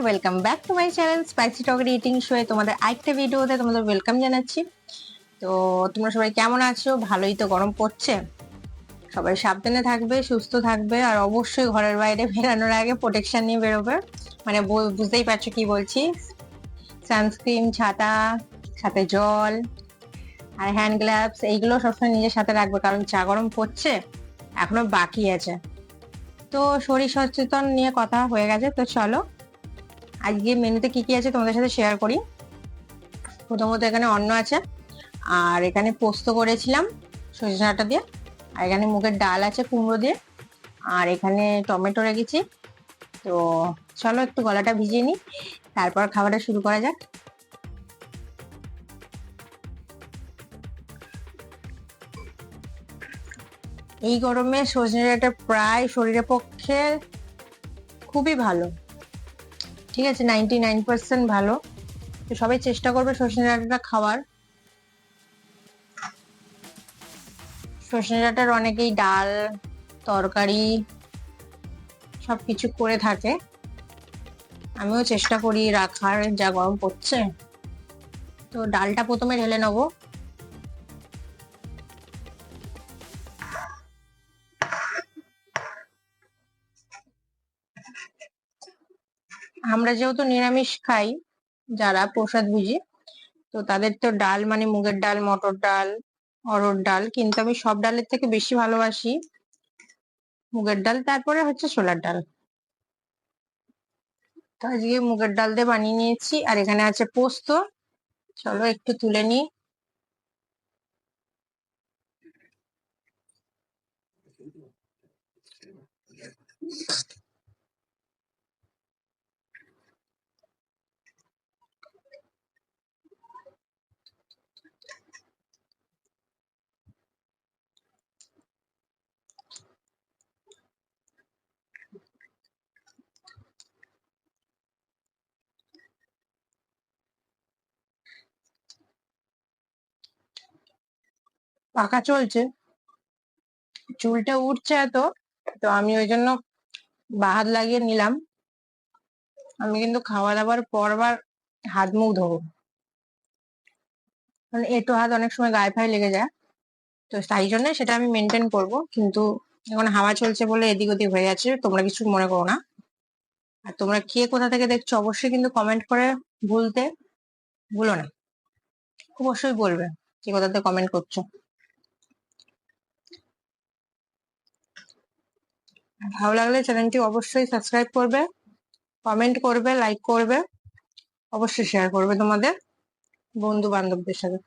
Welcome back to my channel spicy টকের eating শোয়ে তোমাদের আরেকটা ভিডিওতে তোমাদের ওয়েলকাম জানাচ্ছি। তো তোমরা সবাই কেমন আছো? ভালোই তো, গরম পড়ছে, সবাই সাবধানে থাকবে, সুস্থ থাকবে, আর অবশ্যই ঘরের বাইরে বেরানোর আগে প্রোটেকশন নিয়ে বেরোবে। মানে বুঝতেই পারছো কি বলছি, সানস্ক্রিন, ছাতা, সাথে জল আর হ্যান্ড গ্লাভস, এইগুলো সবসময় নিজের সাথে রাখবে, কারণ যা গরম পড়ছে এখনো বাকি আছে। তো শরীর সচেতন নিয়ে কথা হয়ে গেছে, তো চলো আজকে মেনুতে কি কি আছে তোমাদের সাথে শেয়ার করি। প্রথমত এখানে অন্ন আছে, আর এখানে পোস্ত করেছিলাম সরিষা ডাঁটা দিয়ে, আর এখানে মুগের ডাল আছে কুমড়ো দিয়ে, আর এখানে টমেটো রেখেছি। তো চলো একটু গলাটা ভিজিয়ে নিই, তারপর খাবারটা শুরু করা যাক। এই গরমে সজনে ডাঁটা প্রায় শরীরের পক্ষে খুবই ভালো, ঠিক আছে, 99% ভালো। তো সবাই চেষ্টা করবে সজনে ডাঁটাটা খাওয়ার। সজনে ডাঁটার অনেকেই ডাল, তরকারি সবকিছু করে থাকে, আমিও চেষ্টা করি রাখার, যা গরম পড়ছে। তো ডালটা প্রথমে ঢেলে নেবো। আমরা যেহেতু নিরামিষ খাই, যারা প্রসাদ বুঝি, তো তাদের তো ডাল মানে মুগের ডাল, মটর ডাল, অরহর ডাল, কিন্তু আমি সব ডালের থেকে বেশি ভালোবাসি মুগের ডাল, তারপরে হচ্ছে ছোলার ডাল। তো আজকে মুগের ডাল দিয়ে বানিয়ে নিয়েছি, আর এখানে আছে পোস্ত। চলো একটু তুলে নিই। পাকা চলছে, চুলটা উঠছে এত, তো আমি ওই জন্য বাহাত লাগিয়ে নিলাম। আমি কিন্তু খাওয়া দাওয়ার পর আবার হাত মুখ ধোবো, কারণ এটো হাত অনেক সময় গায়ে ফায়ে লেগে যায়, তো তাই জন্য সেটা আমি মেনটেন করব। কিন্তু এখন হাওয়া চলছে বলে এদিক ওদিক হয়ে যাচ্ছে, তোমরা কিছু মনে করো না। আর তোমরা কে কোথা থেকে দেখছো অবশ্যই কিন্তু কমেন্ট করে বলতে ভুলো না, অবশ্যই বলবে কে কোথা থেকে কমেন্ট করছো। ভালো লাগলে চ্যানেলটি অবশ্যই সাবস্ক্রাইব করবে, কমেন্ট করবে, লাইক করবে, অবশ্যই শেয়ার করবে তোমাদের বন্ধু বান্ধবদের সাথে।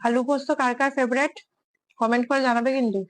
আলু পোস্ত কার কার ফেভারিট কমেন্ট করে জানাবে কিন্তু।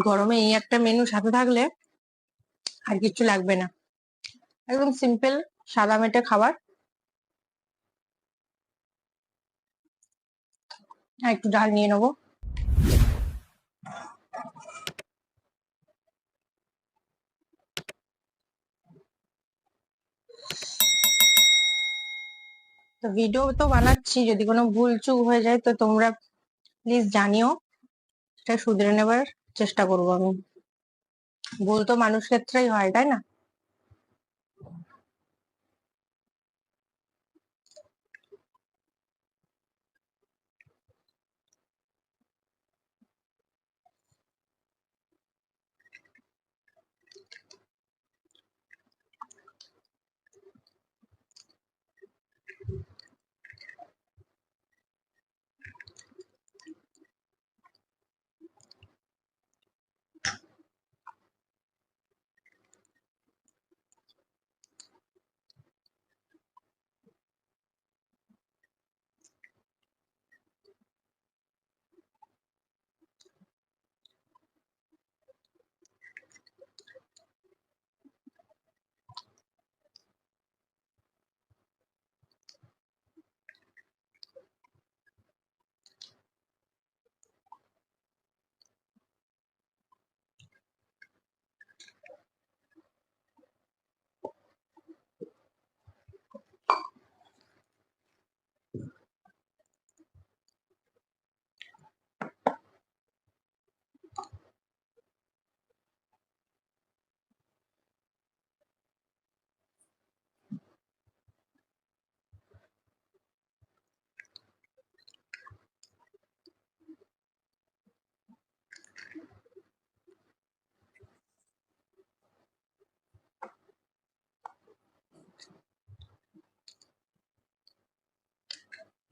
গরমে এই একটা মেনু সাথে থাকলে আর কিছু লাগবে না, একদম সিম্পল সাদা মেটে খাবার। একটু ডাল নিয়ে নেবো। তো ভিডিও তো বানাচ্ছি, যদি কোনো ভুল চুক হয়ে যায় তো তোমরা প্লিজ জানিও, সেটা শুধরে নেবার চেষ্টা করবো আমি। ভুল তো মানুষ ক্ষেত্রেই হয়, তাই না?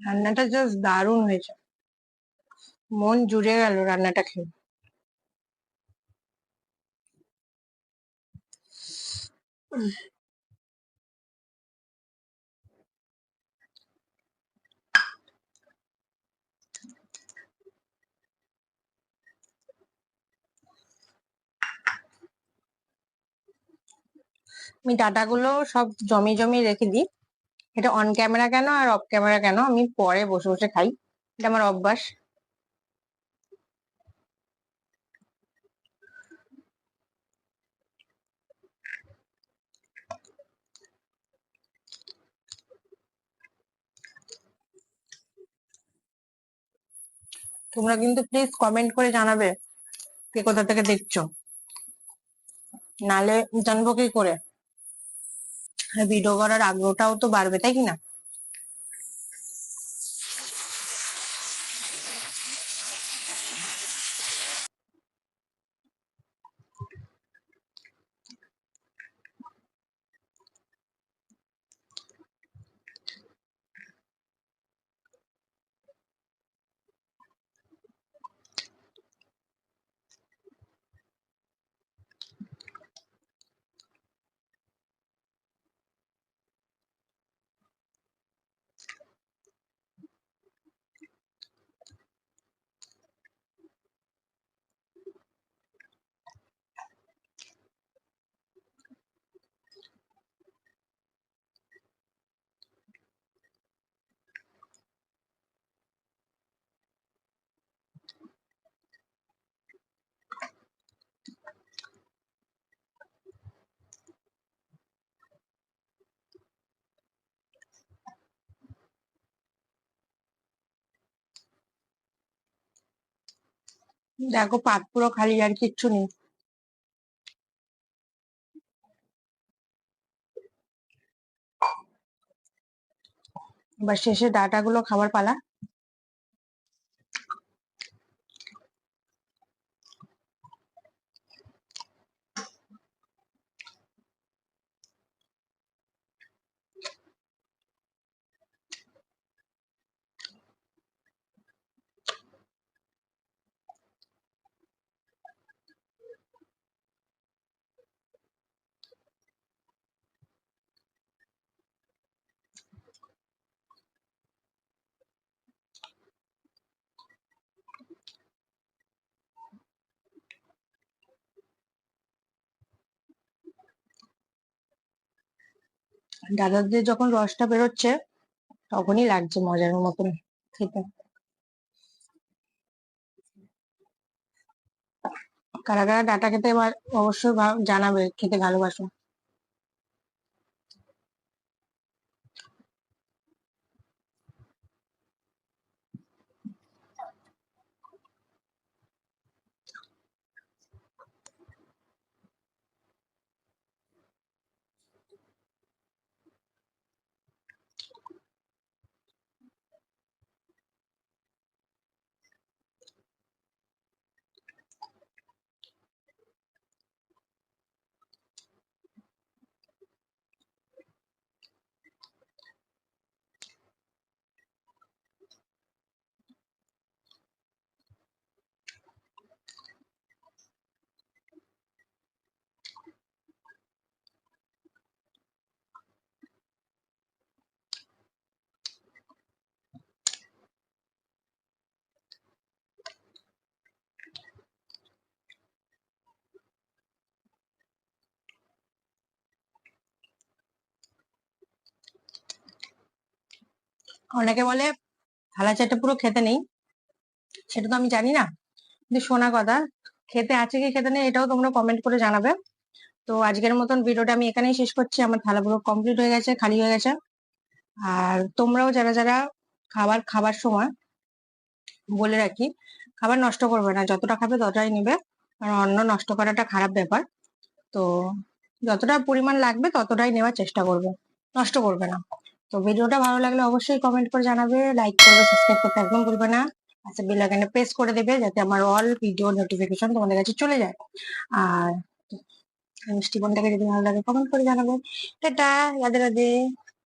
রান্নাটা জাস্ট দারুণ হয়েছে, মন জুড়ে গেল রান্নাটা খেয়ে। আমি ডাটাগুলো সব জমি জমি রেখে দিই। এটা অন ক্যামেরা কেন আর অফ ক্যামেরা কেন, আমি পরে বসে বসে খাই, এটা আমার অভ্যাস। তোমরা কিন্তু প্লিজ কমেন্ট করে জানাবে কে কোথা থেকে দেখছো, নালে জানবো কি করে। ভিডিও করার আগ্রহটাও তো বাড়বে, তাই কি না? দেখো পাত পুরো খালি, আর কিচ্ছু নেই। এবার শেষে ডাটাগুলো খাবার পালা। ডাটাতে যখন রসটা বেরোচ্ছে তখনই লাগছে মজার মতন খেতে। কারা কারা ডাটা খেতে অবশ্যই জানাবে খেতে ভালোবাসো। অনেকে বলে থালা চারটে পুরো খেতে নেই, সেটা তো আমি জানি না, কিন্তু শোনা কথা, খেতে আছে কি খেতে নেই এটাও তোমরা কমেন্ট করে জানাবে। তো আজকের মতন ভিডিওটা আমি এখানেই শেষ করছি, আমার থালা পুরো কমপ্লিট হয়ে গেছে, খালি হয়ে গেছে। আর তোমরাও যারা যারা খাবার সময় বলে রাখি, খাবার নষ্ট করবে না, যতটা খাবে ততটাই নেবে, কারণ অন্ন নষ্ট করাটা খারাপ ব্যাপার। তো যতটা পরিমাণ লাগবে ততটাই নেওয়ার চেষ্টা করবে, নষ্ট করবে না। তো ভিডিওটা ভালো লাগলে অবশ্যই কমেন্ট করে জানাবে, লাইক করবে, সাবস্ক্রাইব করতে একদম ভুলবে না। আচ্ছা, বেল আইকনে প্রেস করে দেবে যাতে আমার অল ভিডিও নোটিফিকেশন তোমাদের কাছে চলে যায়। আর মিষ্টি বোনটাকে যদি ভালো লাগে কমেন্ট করে জানাবে। টাটা, রাধে রাধে।